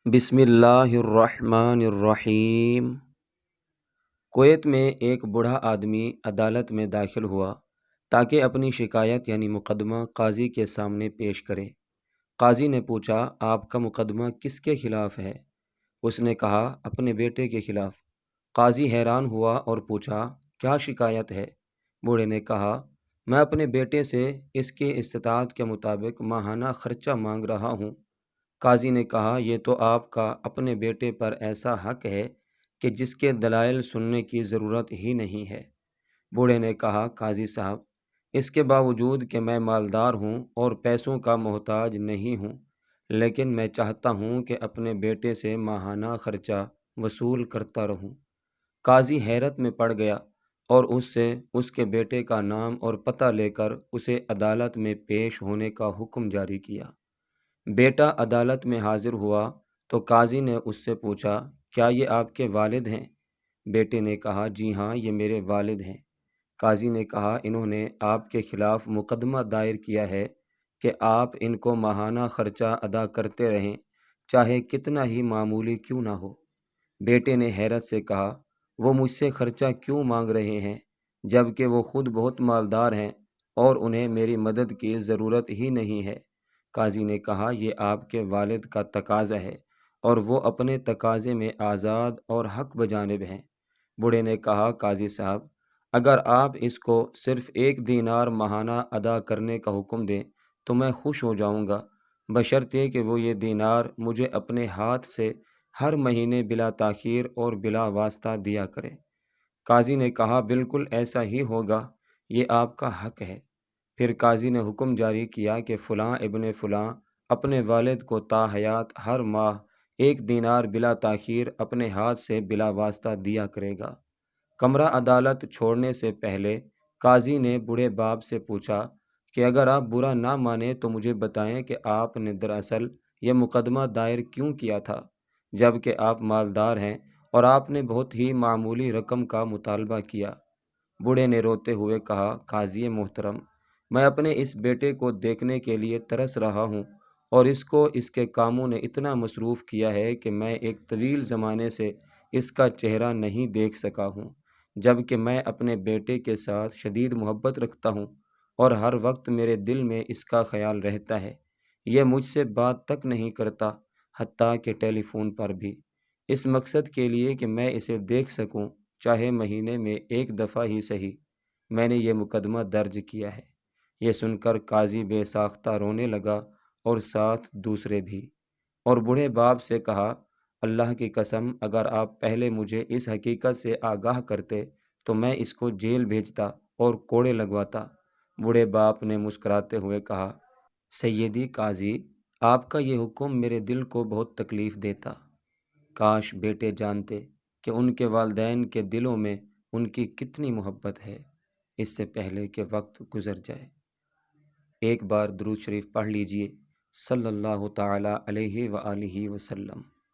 بسم اللہ الرحمن الرحیم۔ کویت میں ایک بوڑھا آدمی عدالت میں داخل ہوا تاکہ اپنی شکایت یعنی مقدمہ قاضی کے سامنے پیش کرے۔ قاضی نے پوچھا، آپ کا مقدمہ کس کے خلاف ہے؟ اس نے کہا، اپنے بیٹے کے خلاف۔ قاضی حیران ہوا اور پوچھا، کیا شکایت ہے؟ بوڑھے نے کہا، میں اپنے بیٹے سے اس کی استطاعت کے مطابق ماہانہ خرچہ مانگ رہا ہوں۔ قاضی نے کہا، یہ تو آپ کا اپنے بیٹے پر ایسا حق ہے کہ جس کے دلائل سننے کی ضرورت ہی نہیں ہے۔ بوڑھے نے کہا، قاضی صاحب، اس کے باوجود کہ میں مالدار ہوں اور پیسوں کا محتاج نہیں ہوں، لیکن میں چاہتا ہوں کہ اپنے بیٹے سے ماہانہ خرچہ وصول کرتا رہوں۔ قاضی حیرت میں پڑ گیا اور اس سے اس کے بیٹے کا نام اور پتہ لے کر اسے عدالت میں پیش ہونے کا حکم جاری کیا۔ بیٹا عدالت میں حاضر ہوا تو قاضی نے اس سے پوچھا، کیا یہ آپ کے والد ہیں؟ بیٹے نے کہا، جی ہاں، یہ میرے والد ہیں۔ قاضی نے کہا، انہوں نے آپ کے خلاف مقدمہ دائر کیا ہے کہ آپ ان کو ماہانہ خرچہ ادا کرتے رہیں، چاہے کتنا ہی معمولی کیوں نہ ہو۔ بیٹے نے حیرت سے کہا، وہ مجھ سے خرچہ کیوں مانگ رہے ہیں جبکہ وہ خود بہت مالدار ہیں اور انہیں میری مدد کی ضرورت ہی نہیں ہے۔ قاضی نے کہا، یہ آپ کے والد کا تقاضا ہے اور وہ اپنے تقاضے میں آزاد اور حق بجانب ہیں۔ بوڑھے نے کہا، قاضی صاحب، اگر آپ اس کو صرف 1 دینار ماہانہ ادا کرنے کا حکم دیں تو میں خوش ہو جاؤں گا، بشرطے کہ وہ یہ دینار مجھے اپنے ہاتھ سے ہر مہینے بلا تاخیر اور بلا واسطہ دیا کرے۔ قاضی نے کہا، بالکل ایسا ہی ہوگا، یہ آپ کا حق ہے۔ پھر قاضی نے حکم جاری کیا کہ فلاں ابن فلاں اپنے والد کو تا حیات ہر ماہ 1 دینار بلا تاخیر اپنے ہاتھ سے بلا واسطہ دیا کرے گا۔ کمرہ عدالت چھوڑنے سے پہلے قاضی نے بوڑھے باپ سے پوچھا کہ اگر آپ برا نہ مانیں تو مجھے بتائیں کہ آپ نے دراصل یہ مقدمہ دائر کیوں کیا تھا، جب کہ آپ مالدار ہیں اور آپ نے بہت ہی معمولی رقم کا مطالبہ کیا۔ بوڑھے نے روتے ہوئے کہا، قاضی محترم، میں اپنے اس بیٹے کو دیکھنے کے لیے ترس رہا ہوں اور اس کو اس کے کاموں نے اتنا مصروف کیا ہے کہ میں ایک طویل زمانے سے اس کا چہرہ نہیں دیکھ سکا ہوں، جبکہ میں اپنے بیٹے کے ساتھ شدید محبت رکھتا ہوں اور ہر وقت میرے دل میں اس کا خیال رہتا ہے۔ یہ مجھ سے بات تک نہیں کرتا، حتیٰ کہ ٹیلی فون پر بھی، اس مقصد کے لیے کہ میں اسے دیکھ سکوں، چاہے مہینے میں 1 دفعہ ہی صحیح۔ میں نے یہ مقدمہ درج کیا ہے۔ یہ سن کر قاضی بے ساختہ رونے لگا اور ساتھ دوسرے بھی، اور بوڑھے باپ سے کہا، اللہ کی قسم، اگر آپ پہلے مجھے اس حقیقت سے آگاہ کرتے تو میں اس کو جیل بھیجتا اور کوڑے لگواتا۔ بوڑھے باپ نے مسکراتے ہوئے کہا، سیدی قاضی، آپ کا یہ حکم میرے دل کو بہت تکلیف دیتا۔ کاش بیٹے جانتے کہ ان کے والدین کے دلوں میں ان کی کتنی محبت ہے، اس سے پہلے کہ وقت گزر جائے۔ ایک بار درود شریف پڑھ لیجئے، صلی اللہ تعالی علیہ وآلہ وسلم۔